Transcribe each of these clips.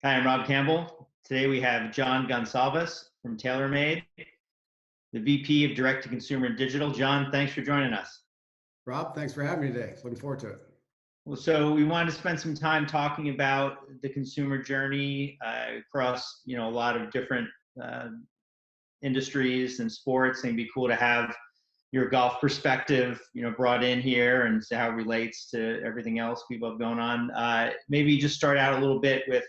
Hi, I'm Rob Campbell. Today we have John Gonsalves from TaylorMade, the VP of Direct to Consumer Digital. John, thanks for joining us. Rob, thanks for having me today. Looking forward to it. Well, so we wanted to spend some time talking about the consumer journey across, a lot of different uh, industries and sports. And it'd be cool to have your golf perspective, brought in here and see how it relates to everything else people have going on. Maybe just start out a little bit with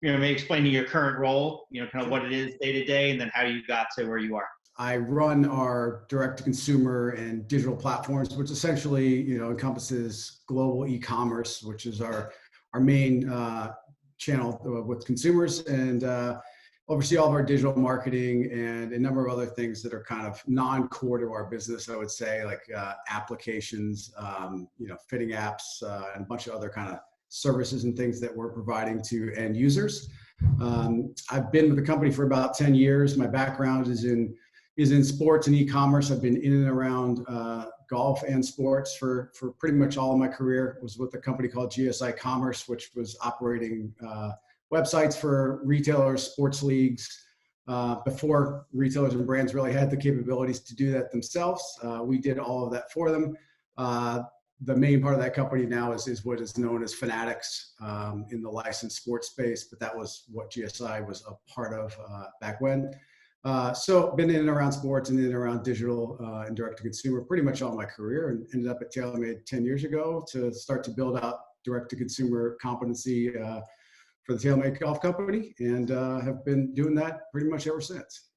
maybe explaining your current role, kind of what it is day to day, and then how you got to where you are. I run our direct-to-consumer and digital platforms, which essentially, encompasses global e-commerce, which is our main channel with consumers, and oversee all of our digital marketing and a number of other things that are kind of non-core to our business, I would say, like applications, fitting apps, and a bunch of other kind of services and things that we're providing to end users. I've been with the company for about 10 years. My background is in sports and e-commerce. I've been in and around golf and sports for pretty much all of my career. I was with a company called GSI Commerce, which was operating websites for retailers, sports leagues, before retailers and brands really had the capabilities to do that themselves. We did all of that for them. The main part of that company now is what is known as Fanatics in the licensed sports space, but that was what GSI was a part of back when. So been in and around sports and in and around digital and direct to consumer pretty much all my career, and ended up at TaylorMade 10 years ago to start to build out direct to consumer competency for the TaylorMade Golf Company, and have been doing that pretty much ever since.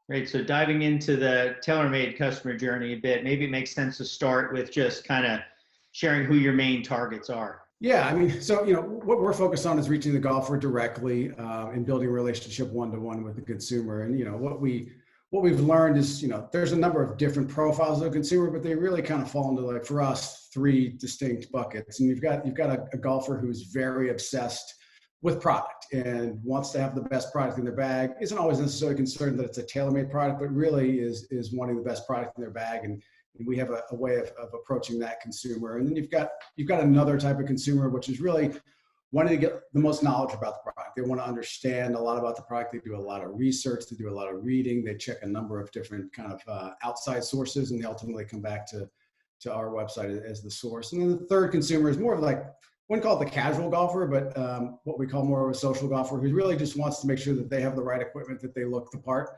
Great. So diving into the TaylorMade customer journey a bit, maybe it makes sense to start with just kind of sharing who your main targets are. Yeah, I mean, so, what we're focused on is reaching the golfer directly and building a relationship one-to-one with the consumer. And, what we've learned is, there's a number of different profiles of the consumer, but they really kind of fall into, like, for us, three distinct buckets. And you've got a golfer who's very obsessed with product and wants to have the best product in their bag, isn't always necessarily concerned that it's a TaylorMade product, but really is wanting the best product in their bag. And we have a way of approaching that consumer. And then you've got another type of consumer, which is really wanting to get the most knowledge about the product. They want to understand a lot about the product. They do a lot of research. They do a lot of reading. They check a number of different kind of outside sources, and they ultimately come back to our website as the source. And then the third consumer is more of like, I wouldn't call it the casual golfer, but what we call more of a social golfer who really just wants to make sure that they have the right equipment, that they look the part.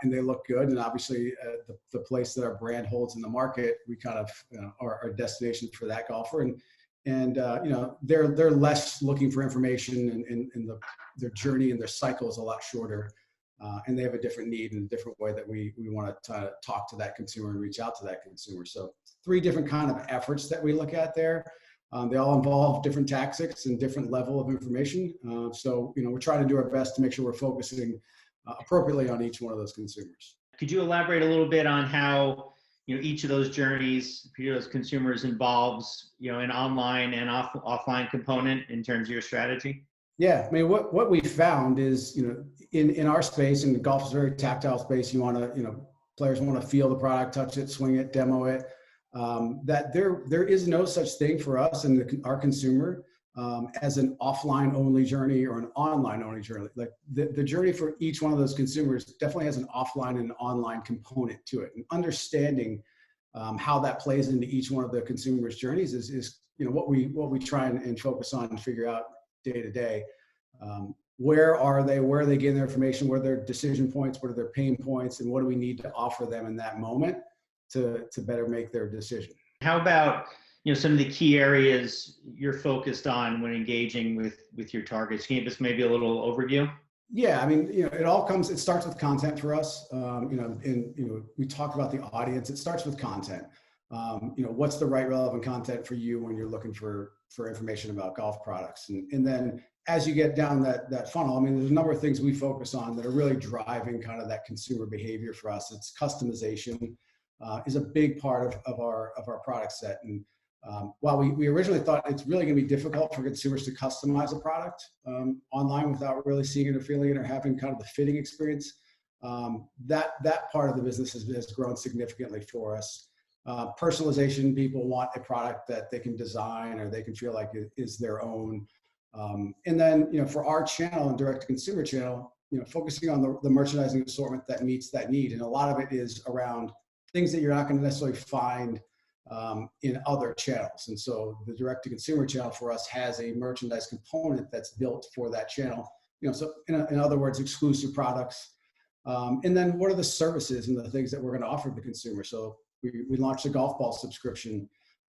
And they look good, and obviously the place that our brand holds in the market, we kind of are a destination for that golfer, and they're less looking for information, and their journey and their cycle is a lot shorter, and they have a different need and a different way that we want to talk to that consumer and reach out to that consumer. So three different kind of efforts that we look at there. They all involve different tactics and different level of information. So we're trying to do our best to make sure we're focusing appropriately on each one of those consumers. Could you elaborate a little bit on how each of those journeys, each of those consumers involves an online and offline component in terms of your strategy? Yeah, I mean, what we found is in our space, in the golf is a very tactile space. You want to players want to feel the product, touch it, swing it, demo it. That there is no such thing for us and our consumer as an offline only journey or an online only journey. Like the journey for each one of those consumers definitely has an offline and an online component to it. And understanding how that plays into each one of the consumers' journeys is what we try and focus on and figure out day to day. Where are they? Where are they getting their information? What are their decision points? What are their pain points? And what do we need to offer them in that moment to better make their decision? How about some of the key areas you're focused on when engaging with your targets? Can you give us maybe a little overview? Yeah, I mean, it starts with content for us. We talk about the audience. It starts with content. What's the right relevant content for you when you're looking for information about golf products? And then as you get down that funnel, I mean, there's a number of things we focus on that are really driving kind of that consumer behavior for us. It's customization is a big part of our product set. And while we originally thought it's really going to be difficult for consumers to customize a product online without really seeing it or feeling it or having kind of the fitting experience, that part of the business has grown significantly for us. Personalization, people want a product that they can design or they can feel like it is their own. And then, for our channel and direct to consumer channel, focusing on the merchandising assortment that meets that need. And a lot of it is around things that you're not going to necessarily find in other channels. And so the direct to consumer channel for us has a merchandise component that's built for that channel. So in other words, exclusive products. And then what are the services and the things that we're going to offer the consumer? So we launched a golf ball subscription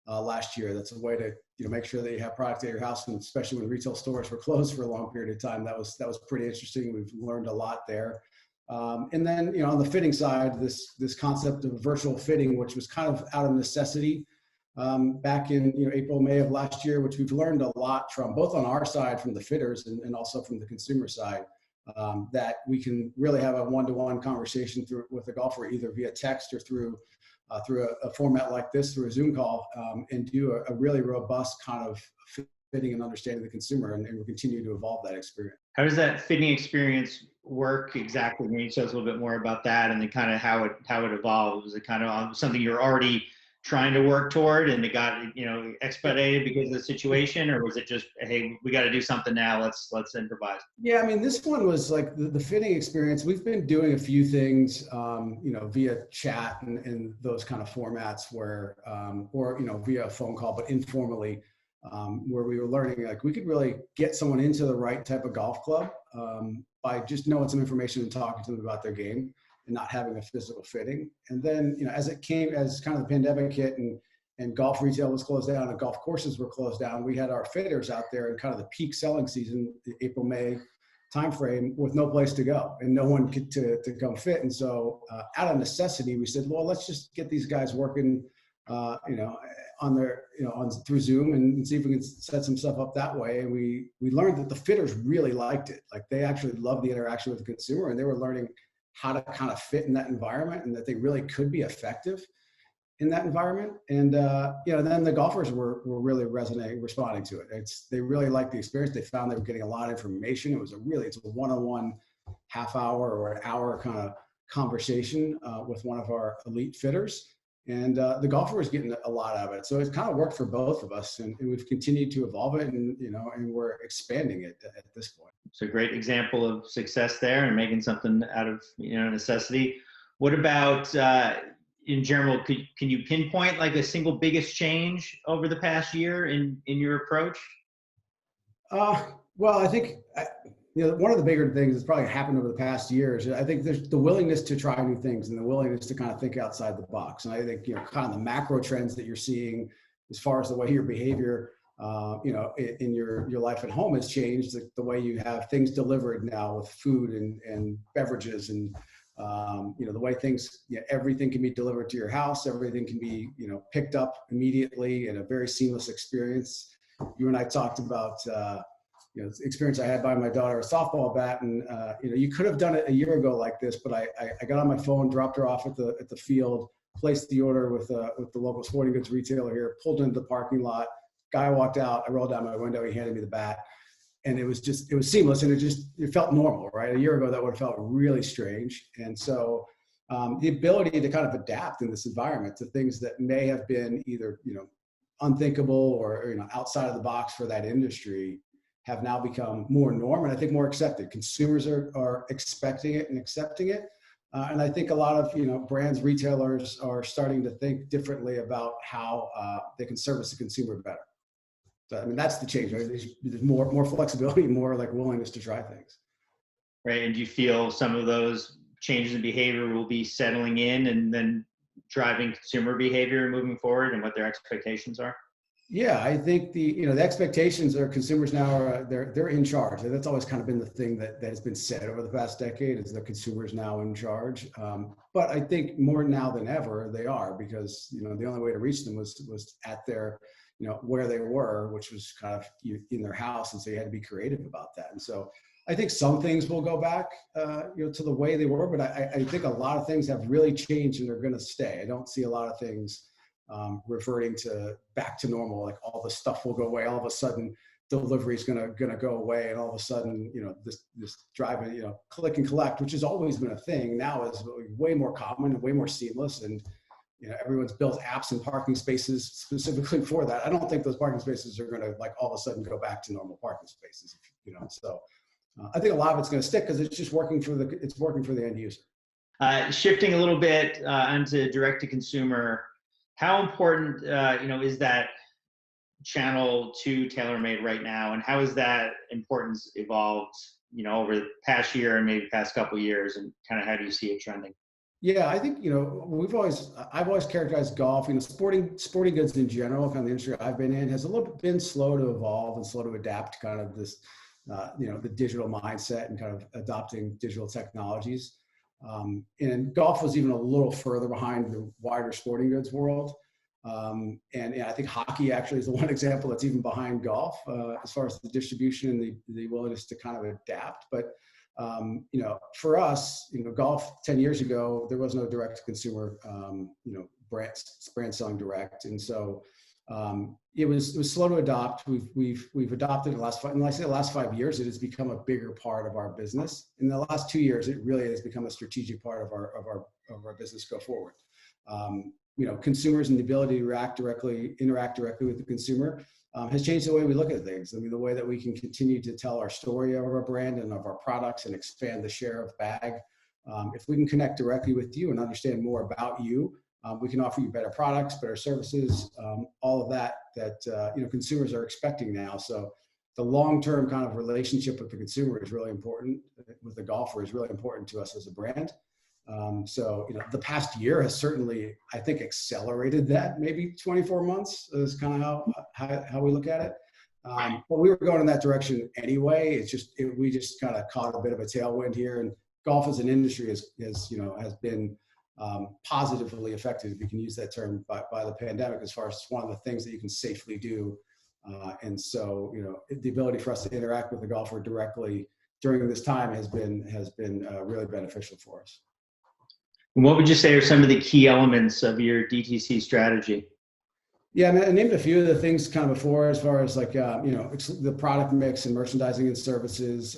last year. That's a way to make sure that you have product at your house, and especially when retail stores were closed for a long period of time. That was pretty interesting. We've learned a lot there. And then on the fitting side, this concept of virtual fitting, which was kind of out of necessity back in April, May of last year, which we've learned a lot from, both on our side from the fitters and also from the consumer side, that we can really have a one-to-one conversation with a golfer, either via text or through a format like this, through a Zoom call, and do a really robust kind of fitting and understanding the consumer, and we'll continue to evolve that experience. How does that fitting experience work exactly? Can you tell us a little bit more about that, and then kind of how it evolved? Was it kind of something you're already trying to work toward and it got expedited because of the situation, or was it just, hey, we got to do something now, let's improvise? Yeah, I mean, this one was like the fitting experience. We've been doing a few things via chat and those kind of formats where or via a phone call, but informally, where we were learning like we could really get someone into the right type of golf club by just knowing some information and talking to them about their game and not having a physical fitting. And then, as kind of the pandemic hit and golf retail was closed down and golf courses were closed down, we had our fitters out there in kind of the peak selling season, the April, May timeframe, with no place to go and no one could to come fit. And so out of necessity, we said, well, let's just get these guys working, on their, through Zoom and see if we can set some stuff up that way. And we learned that the fitters really liked it. Like they actually loved the interaction with the consumer, and they were learning how to kind of fit in that environment, and that they really could be effective in that environment. And then the golfers were really responding to it. They really liked the experience. They found they were getting a lot of information. It's a one-on-one half hour or an hour kind of conversation with one of our elite fitters. And the golfer was getting a lot out of it. So it kind of worked for both of us, and we've continued to evolve it, and we're expanding it at this point. It's a great example of success there and making something out of necessity. What about in general? Can you pinpoint like a single biggest change over the past year in your approach? Well, I think one of the bigger things that's probably happened over the past years, I think there's the willingness to try new things and the willingness to kind of think outside the box. And I think, kind of the macro trends that you're seeing as far as the way your behavior, in your life at home has changed, the way you have things delivered now with food and beverages and, the way things, everything can be delivered to your house. Everything can be, picked up immediately in a very seamless experience. You and I talked about, the experience I had buying my daughter a softball bat, and you could have done it a year ago like this, but I got on my phone, dropped her off at the field, placed the order with the local sporting goods retailer here, pulled into the parking lot. Guy walked out. I rolled down my window. He handed me the bat, and it was seamless, and it felt normal, right? A year ago, that would have felt really strange. And so the ability to kind of adapt in this environment to things that may have been either unthinkable or outside of the box for that industry have now become more norm, and I think more accepted. Consumers are expecting it and accepting it. And I think a lot of brands, retailers are starting to think differently about how they can service the consumer better. So, I mean, that's the change. Right? There's more flexibility, more like willingness to try things. Right. And do you feel some of those changes in behavior will be settling in and then driving consumer behavior moving forward, and what their expectations are? Yeah, I think the expectations are consumers now are they're in charge. That's always kind of been the thing that has been said over the past decade, is the consumers now in charge. But I think more now than ever they are, because the only way to reach them was at their where they were, which was kind of in their house, and so you had to be creative about that. And so I think some things will go back to the way they were, but I think a lot of things have really changed and they're going to stay. I don't see a lot of things reverting back to normal, like all the stuff will go away. All of a sudden, delivery is gonna go away, and all of a sudden, this driving, click and collect, which has always been a thing, now is way more common and way more seamless. And everyone's built apps and parking spaces specifically for that. I don't think those parking spaces are going to like all of a sudden go back to normal parking spaces, so I think a lot of it's going to stick because it's just working for the end user. Shifting a little bit onto direct to consumer, how important is that channel to TaylorMade right now, and how has that importance evolved over the past year and maybe past couple of years, and kind of how do you see it trending? Yeah, I think I've always characterized golf, sporting goods in general, kind of the industry I've been in, has a little bit been slow to evolve and slow to adapt to kind of this, the digital mindset and kind of adopting digital technologies. And golf was even a little further behind the wider sporting goods world. And I think hockey actually is the one example that's even behind golf as far as the distribution and the willingness to kind of adapt. But for us, golf 10 years ago, there was no direct to consumer, brand selling direct, and so it was slow to adopt. We've adopted the last 5. And like I say, the last 5 years, it has become a bigger part of our business. In the last 2 years, it really has become a strategic part of our business go forward. Consumers and the ability to interact directly with the consumer has changed the way we look at things. I mean, the way that we can continue to tell our story of our brand and of our products and expand the share of bag. If we can connect directly with you and understand more about you, we can offer you better products, better services, all of that consumers are expecting now. So the long-term kind of relationship with the consumer is really important, with the golfer is really important to us as a brand. So the past year has certainly, I think, accelerated that. Maybe 24 months is kind of how we look at it. But we were going in that direction anyway. We just kind of caught a bit of a tailwind here, and golf as an industry has been positively affected, if you can use that term, by the pandemic, as far as one of the things that you can safely do. And so the ability for us to interact with the golfer directly during this time has been really beneficial for us. What would you say are some of the key elements of your DTC strategy? Yeah, I named a few of the things kind of before, as far as like, the product mix and merchandising and services.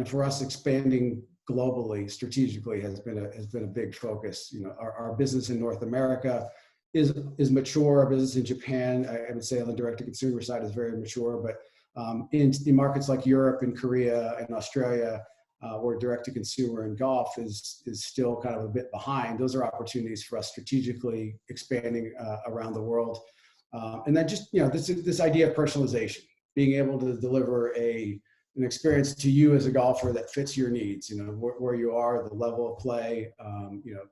For us, expanding globally, strategically has been a big focus. Our business in North America is mature. Our business in Japan, I would say, on the direct to consumer side is very mature, but in markets like Europe and Korea and Australia, where direct to consumer and golf is still kind of a bit behind. Those are opportunities for us strategically expanding around the world. And then just, this idea of personalization, being able to deliver an experience to you as a golfer that fits your needs, where you are, the level of play,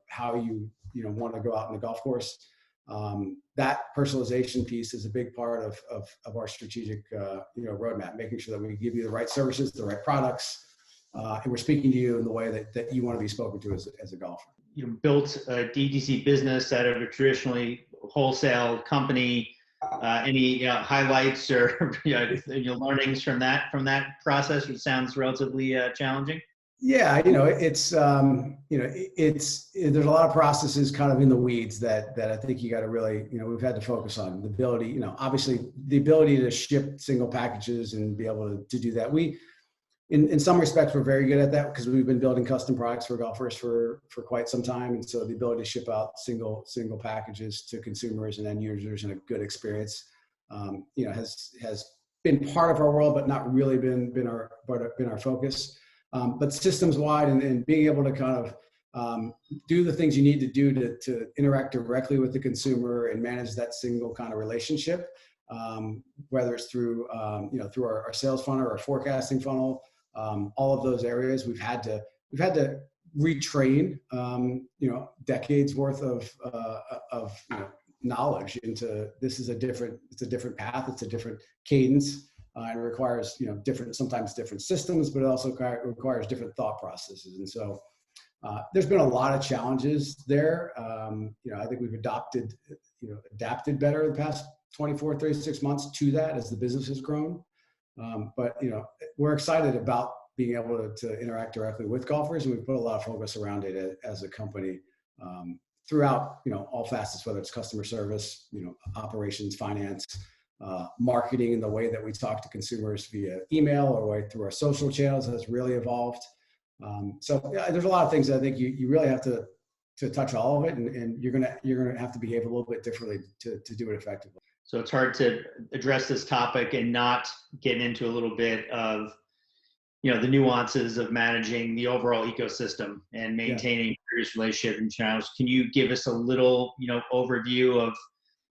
how you want to go out in the golf course. That personalization piece is a big part of our strategic, roadmap, making sure that we give you the right services, the right products, and we're speaking to you in the way that you want to be spoken to as a golfer. You built a DTC business out of a traditionally wholesale company. Any highlights or learnings from that process, which sounds relatively challenging? Yeah, it's there's a lot of processes kind of in the weeds that I think you got to really, we've had to focus on. The ability, obviously the ability to ship single packages and be able to do that. In some respects, we're very good at that because we've been building custom products for golfers for quite some time. And so the ability to ship out single packages to consumers and end users in a good experience, has been part of our world, but not really been our focus. But systems wide and being able to kind of do the things you need to do to interact directly with the consumer and manage that single kind of relationship, whether it's through through our sales funnel or our forecasting funnel. All of those areas we've had to retrain, decades worth of knowledge into this is it's a different path, it's a different cadence, and it requires sometimes different systems, but it also requires different thought processes. And so there's been a lot of challenges there. I think we've adapted better in the past 24, 36 months to that as the business has grown. But we're excited about being able to interact directly with golfers, and we put a lot of focus around it as a company throughout all facets, whether it's customer service, operations, finance, marketing, and the way that we talk to consumers via email or way through our social channels has really evolved. So yeah, there's a lot of things that I think you really have to to touch all of it, and you're gonna have to behave a little bit differently to do it effectively. So it's hard to address this topic and not get into a little bit of, the nuances of managing the overall ecosystem and maintaining various relationship and channels. Can you give us a little, overview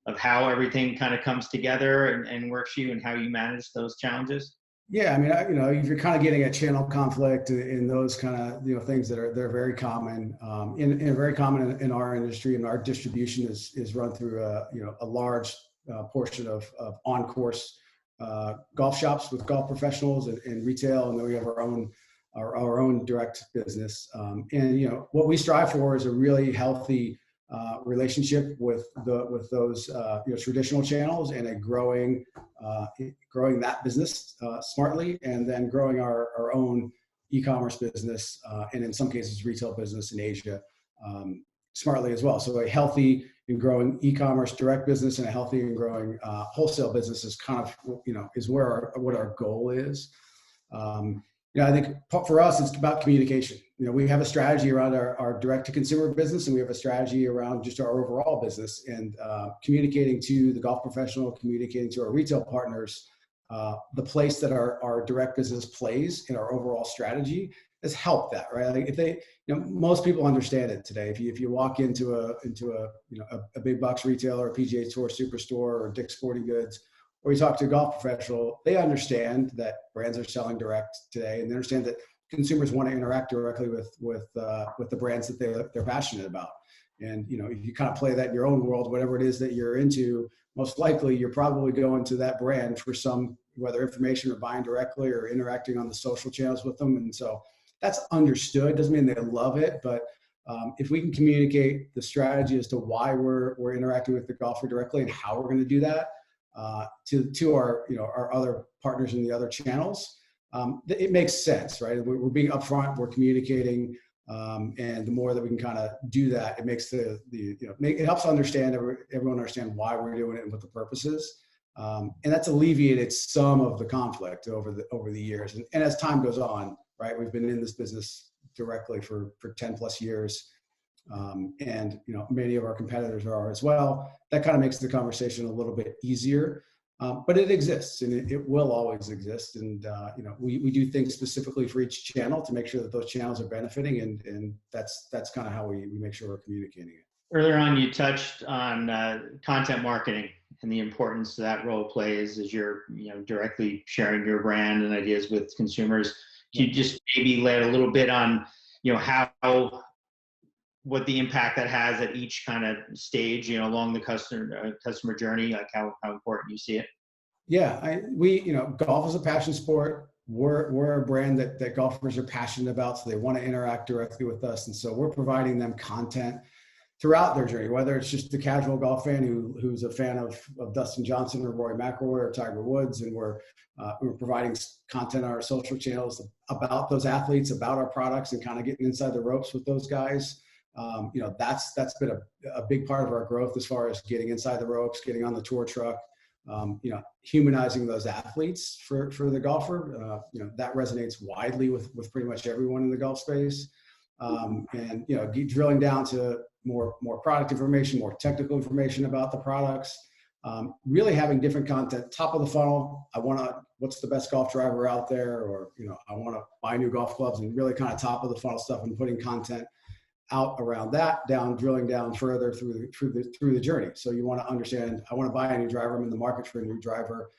of how everything kind of comes together and works for you and how you manage those challenges? Yeah, I mean, if you're kind of getting at channel conflict in those kind of things they're very common, very common in our industry, and our distribution is run through a large portion of on-course golf shops with golf professionals and retail, and then we have our own direct business. And what we strive for is a really healthy relationship with those traditional channels, and a growing that business smartly, and then growing our own e-commerce business, and in some cases retail business in Asia, smartly as well. So a healthy and growing e-commerce direct business and a healthy and growing wholesale business is kind of is what our goal is. I think for us, it's about communication. We have a strategy around our direct-to-consumer business, and we have a strategy around just our overall business, and communicating to the golf professional, communicating to our retail partners, the place that our direct business plays in our overall strategy has helped that, right? Like if they, most people understand it today. If you walk into a big box retailer, a PGA Tour Superstore, or Dick's Sporting Goods, or you talk to a golf professional, they understand that brands are selling direct today, and they understand that consumers want to interact directly with the brands that they're passionate about. And if you kind of play that in your own world, whatever it is that you're into, most likely you're probably going to that brand for some, whether information or buying directly or interacting on the social channels with them. And so that's understood. Doesn't mean they love it, but if we can communicate the strategy as to why we're interacting with the golfer directly and how we're going to do that to our other partners in the other channels, it makes sense, right? We're being upfront, we're communicating, and the more that we can kind of do that, it makes it helps everyone understand why we're doing it and what the purpose is. And that's alleviated some of the conflict over the years. And as time goes on, right, we've been in this business directly for 10 plus years. And many of our competitors are as well. That kind of makes the conversation a little bit easier, but it exists, and it will always exist. And we do things specifically for each channel to make sure that those channels are benefiting, and that's kind of how we make sure we're communicating it. Earlier on, you touched on content marketing and the importance that role plays as you're directly sharing your brand and ideas with consumers. Can you just maybe lay a little bit on what the impact that has at each kind of stage, along the customer journey, like how important you see it? Yeah, golf is a passion sport. We're a brand that golfers are passionate about, so they want to interact directly with us, and so we're providing them content throughout their journey, whether it's just the casual golf fan who's a fan of Dustin Johnson or Rory McIlroy or Tiger Woods, and we're providing content on our social channels about those athletes, about our products, and kind of getting inside the ropes with those guys. That's been a big part of our growth as far as getting inside the ropes, getting on the tour truck, humanizing those athletes for the golfer. That resonates widely with pretty much everyone in the golf space. And drilling down to more product information, more technical information about the products, really having different content, top of the funnel. What's the best golf driver out there, or I want to buy new golf clubs, and really kind of top of the funnel stuff, and putting content out around that, drilling down further through the journey. So you want to understand, I want to buy a new driver, I'm in the market for a new driver,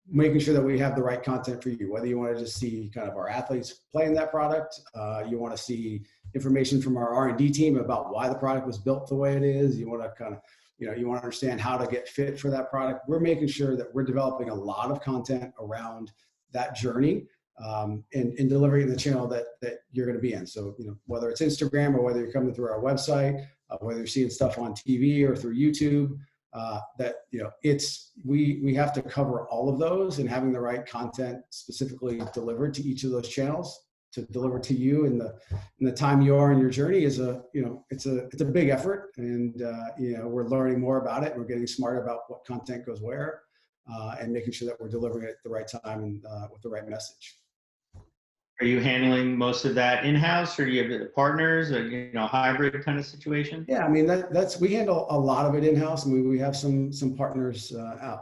making sure that we have the right content for you, whether you want to just see kind of our athletes playing that product, you want to see information from our R&D team about why the product was built the way it is, you want to kind of, you want to understand how to get fit for that product. We're making sure that we're developing a lot of content around that journey, and delivering in the channel that you're going to be in. So, whether it's Instagram or whether you're coming through our website, whether you're seeing stuff on TV or through YouTube, we have to cover all of those, and having the right content specifically delivered to each of those channels to deliver to you in the time you are in your journey is it's a big effort, and we're learning more about it. We're getting smarter about what content goes where, and making sure that we're delivering it at the right time and with the right message. Are you handling most of that in-house, or do you have partners, or hybrid kind of situation? Yeah, I mean that's we handle a lot of it in-house, and we have some partners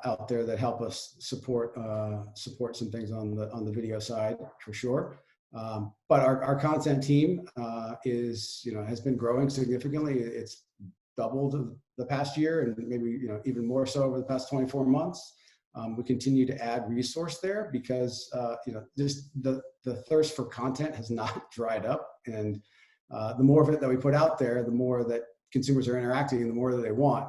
out there that help us support some things on the video side for sure. But our content team is has been growing significantly. It's doubled the past year, and maybe even more so over the past 24 months. We continue to add resource there because just the thirst for content has not dried up, and the more of it that we put out there, the more that consumers are interacting and the more that they want.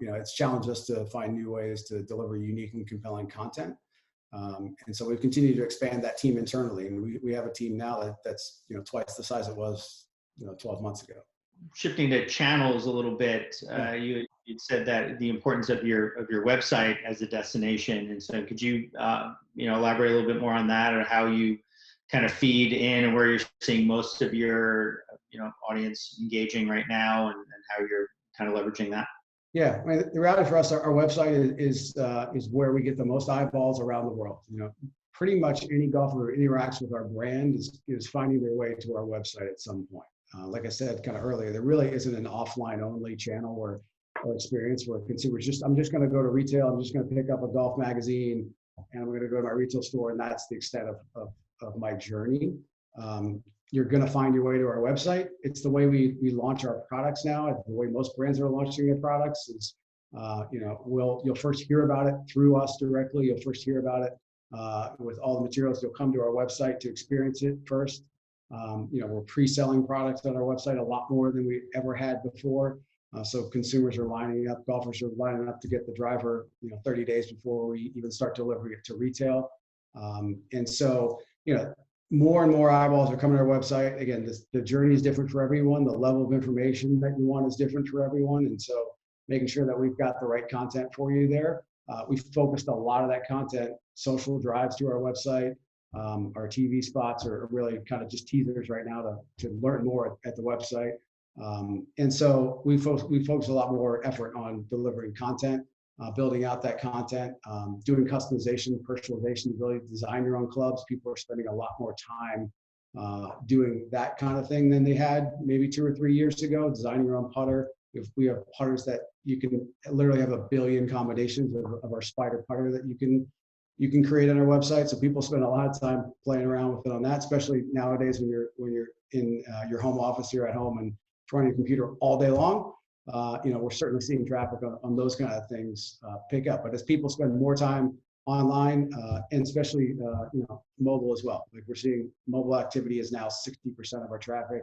It's challenged us to find new ways to deliver unique and compelling content. And so we've continued to expand that team internally. And we have a team now that's twice the size it was 12 months ago. Shifting to channels a little bit, you'd said that the importance of your website as a destination. And so could you elaborate a little bit more on that, or how you kind of feed in and where you're seeing most of your audience engaging right now, and how you're kind of leveraging that? Yeah, I mean, the reality for us, our website is where we get the most eyeballs around the world. Pretty much any golfer who interacts with our brand is finding their way to our website at some point. Like I said kind of earlier, there really isn't an offline only channel or experience where consumers I'm just going to go to retail, I'm just going to pick up a golf magazine, and I'm going to go to my retail store, and that's the extent of my journey. You're going to find your way to our website. It's the way we launch our products now. It's the way most brands are launching their products is, you'll first hear about it through us directly. You'll first hear about it with all the materials. You'll come to our website to experience it first. We're pre-selling products on our website a lot more than we ever had before. So consumers are lining up, golfers are lining up to get the driver, 30 days before we even start delivering it to retail. And so, more and more eyeballs are coming to our website. Again, the journey is different for everyone. The level of information that you want is different for everyone. And so making sure that we've got the right content for you there. We've focused a lot of that content, social drives to our website. Our TV spots are really kind of just teasers right now to learn more at the website. And so we focus a lot more effort on delivering content, building out that content, doing customization, personalization, the ability to design your own clubs. People are spending a lot more time doing that kind of thing than they had maybe 2 or 3 years ago, designing your own putter. If we have putters that you can literally have 1 billion combinations of our Spider putter that you can create on our website. So people spend a lot of time playing around with it on that, especially nowadays when you're in your home office, you're at home and in front of your computer all day long. We're certainly seeing traffic on those kind of things pick up. But as people spend more time online, and especially mobile as well, like we're seeing mobile activity is now 60% of our traffic.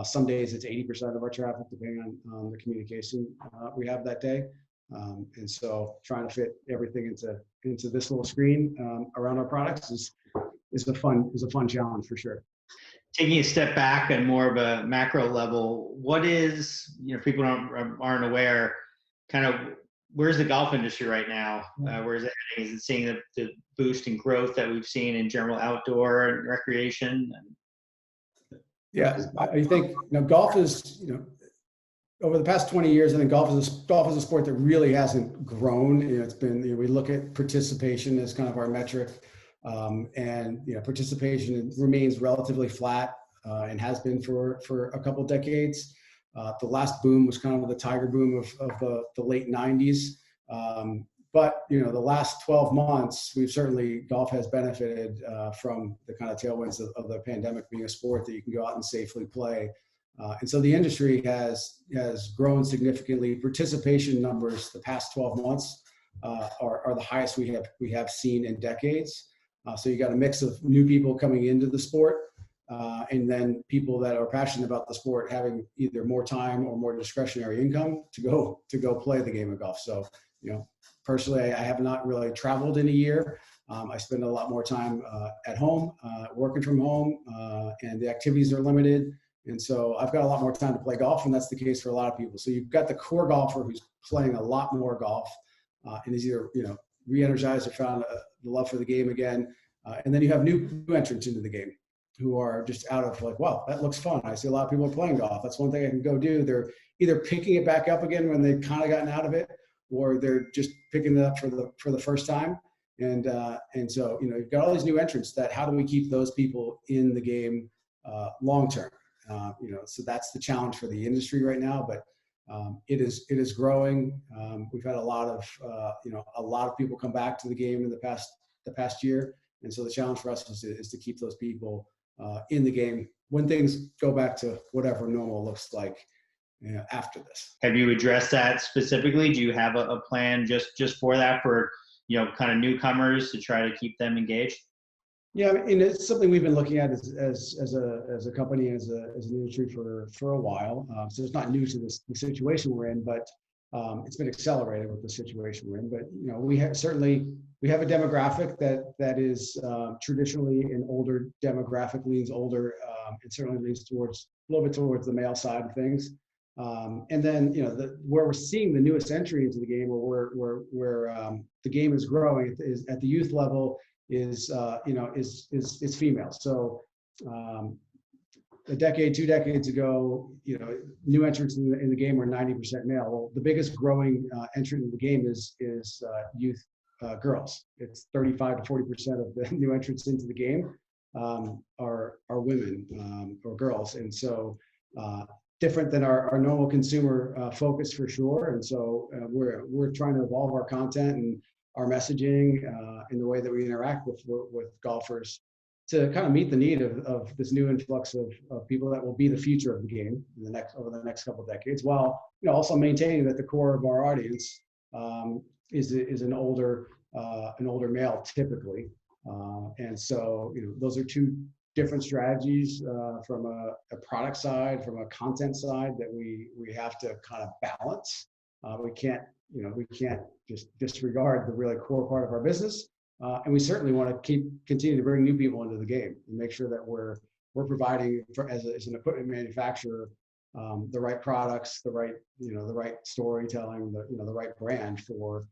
Some days it's 80% of our traffic, depending on the communication we have that day. And so trying to fit everything into this little screen around our products is a fun challenge for sure. Taking a step back and more of a macro level, what is, people aren't aware, kind of where's the golf industry right now? Where is it heading? Is it seeing the boost in growth that we've seen in general outdoor and recreation? Yeah, I think golf is, over the past 20 years, I think golf is a sport that really hasn't grown. It's been, we look at participation as kind of our metric. And participation remains relatively flat and has been for a couple decades. The last boom was kind of the Tiger boom of the late 90s. But the last 12 months, golf has benefited from the kind of tailwinds of the pandemic, being a sport that you can go out and safely play. And so the industry has grown significantly. Participation numbers the past 12 months are the highest we have seen in decades. So you got a mix of new people coming into the sport, and then people that are passionate about the sport having either more time or more discretionary income to go play the game of golf. So, personally, I have not really traveled in a year. I spend a lot more time at home, working from home, and the activities are limited. And so I've got a lot more time to play golf, and that's the case for a lot of people. So you've got the core golfer who's playing a lot more golf and is either, re-energized or found the love for the game again. And then you have new entrants into the game who are just out of like, wow, that looks fun. I see a lot of people are playing golf. That's one thing I can go do. They're either picking it back up again when they've kind of gotten out of it, or they're just picking it up for the first time. And so, you've got all these new entrants that how do we keep those people in the game long term? So that's the challenge for the industry right now, but it is growing. We've had a lot of people come back to the game in the past year. And so the challenge for us is to keep those people in the game when things go back to whatever normal looks like after this. Have you addressed that specifically? Do you have a plan just for that, for kind of newcomers to try to keep them engaged? Yeah, and it's something we've been looking at as a company, as an industry for a while. So it's not new to the situation we're in, but it's been accelerated with the situation we're in. But we have a demographic that is traditionally an older demographic, leans older. It certainly leans a little bit towards the male side of things. And then where we're seeing the newest entry into the game, or where the game is growing, is at the youth level. Is female. So a decade, 2 decades ago, new entrants in the game were 90% male. Well, the biggest growing entrant in the game is youth girls. It's 35 to 40% of the new entrants into the game are women or girls, and so different than our normal consumer focus for sure. And so we're trying to evolve our content and our messaging in the way that we interact with golfers to kind of meet the need of this new influx of people that will be the future of the game over the next couple of decades, while also maintaining that the core of our audience is an older male typically, and so those are two different strategies from a product side, from a content side, that we have to kind of balance. We can't just disregard the really core part of our business, and we certainly want to continue to bring new people into the game and make sure that we're providing as an equipment manufacturer the right products, the right storytelling, the right brand for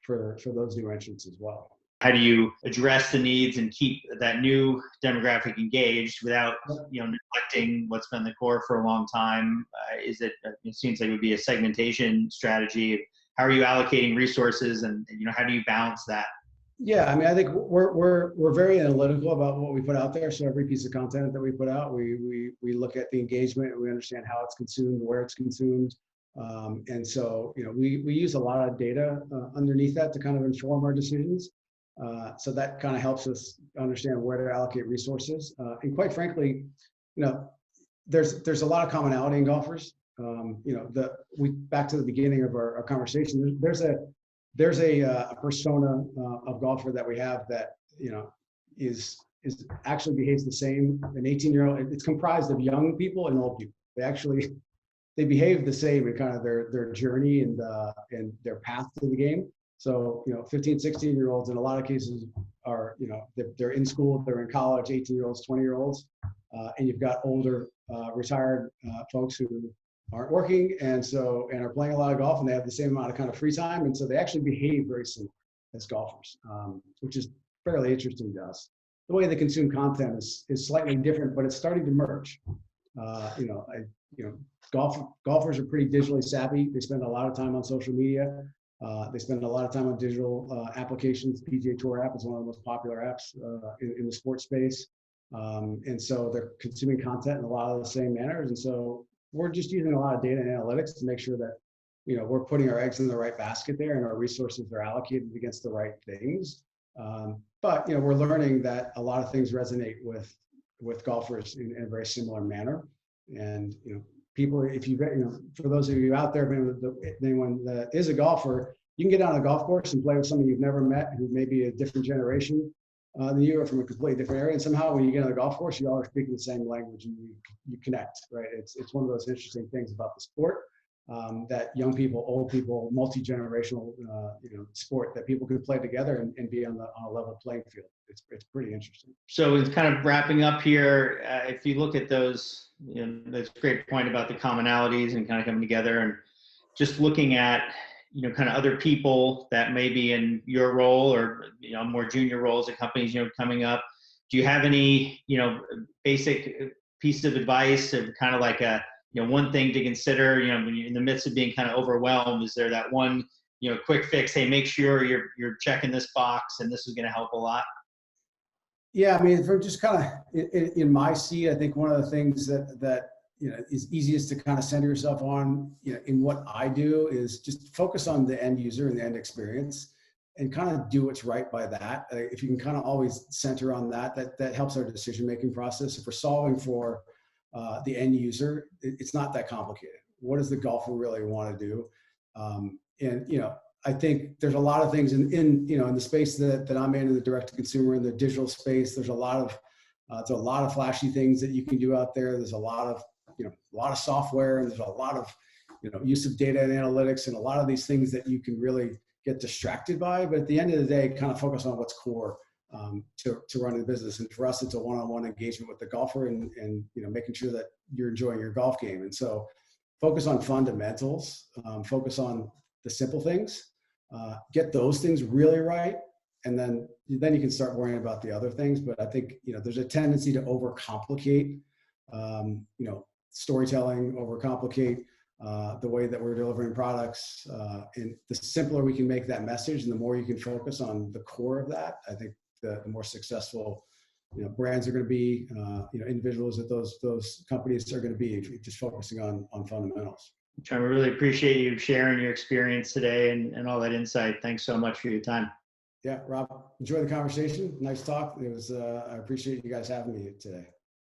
those new entrants as well. How do you address the needs and keep that new demographic engaged without neglecting what's been the core for a long time? It seems like it would be a segmentation strategy. How are you allocating resources, and how do you balance that? Yeah, I mean, I think we're very analytical about what we put out there. So every piece of content that we put out, we look at the engagement, and we understand how it's consumed, where it's consumed, and so we use a lot of data underneath that to kind of inform our decisions. So that kind of helps us understand where to allocate resources. And quite frankly, there's a lot of commonality in golfers. Back to the beginning of our conversation, there's a persona of golfer that we have that is actually behaves the same. An 18-year-old, it's comprised of young people and old people. They behave the same in kind of their journey and their path to the game. So 15, 16-year-olds in a lot of cases are they're in school, they're in college, 18-year-olds, 20-year-olds, and you've got older retired folks who aren't working and are playing a lot of golf, and they have the same amount of kind of free time, and so they actually behave very similar as golfers, which is fairly interesting to us. The way they consume content is slightly different, but it's starting to merge. Golfers are pretty digitally savvy. They spend a lot of time on social media. They spend a lot of time on digital applications. The PGA Tour app is one of the most popular apps in the sports space. And so they're consuming content in a lot of the same manners. And so we're just using a lot of data and analytics to make sure that, we're putting our eggs in the right basket there, and our resources are allocated against the right things. But we're learning that a lot of things resonate with golfers in a very similar manner. And, people, if you for those of you out there, anyone that is a golfer, you can get on a golf course and play with someone you've never met, who may be a different generation than you, or from a completely different area. And somehow when you get on the golf course, you all are speaking the same language, and you connect, right? It's one of those interesting things about the sport, that young people, old people, multi-generational, sport, that people can play together and be on a level playing field. It's pretty interesting. So it's kind of wrapping up here. If you look at those, that's a great point about the commonalities and kind of coming together, and just looking at, kind of other people that may be in your role, or, more junior roles at companies, coming up. Do you have any, basic piece of advice, of kind of like a, one thing to consider, when you're in the midst of being kind of overwhelmed? Is there that one quick fix. Hey, make sure you're checking this box, and this is going to help a lot. Yeah, I mean, for just kind of in my seat, I think one of the things that is easiest to kind of center yourself on, in what I do is just focus on the end user and the end experience, and kind of do what's right by that. If you can kind of always center on that helps our decision-making process. If we're solving for the end user, it's not that complicated. What does the golfer really want to do? And I think there's a lot of things in the space that I'm in the direct to consumer, in the digital space. There's a lot of flashy things that you can do out there. There's a lot of software, and there's a lot of use of data and analytics, and a lot of these things that you can really get distracted by. But at the end of the day, kind of focus on what's core to running the business. And for us, it's a one-on-one engagement with the golfer, and making sure that you're enjoying your golf game. And so focus on fundamentals, focus on the simple things, get those things really right, and then you can start worrying about the other things. But I think there's a tendency to overcomplicate storytelling, overcomplicate the way that we're delivering products, and the simpler we can make that message, and the more you can focus on the core of that, I think the more successful brands are going to be, individuals at those companies are going to be, just focusing on fundamentals. John, we really appreciate you sharing your experience today and all that insight. Thanks so much for your time. Yeah, Rob, enjoy the conversation. Nice talk. It was, I appreciate you guys having me today.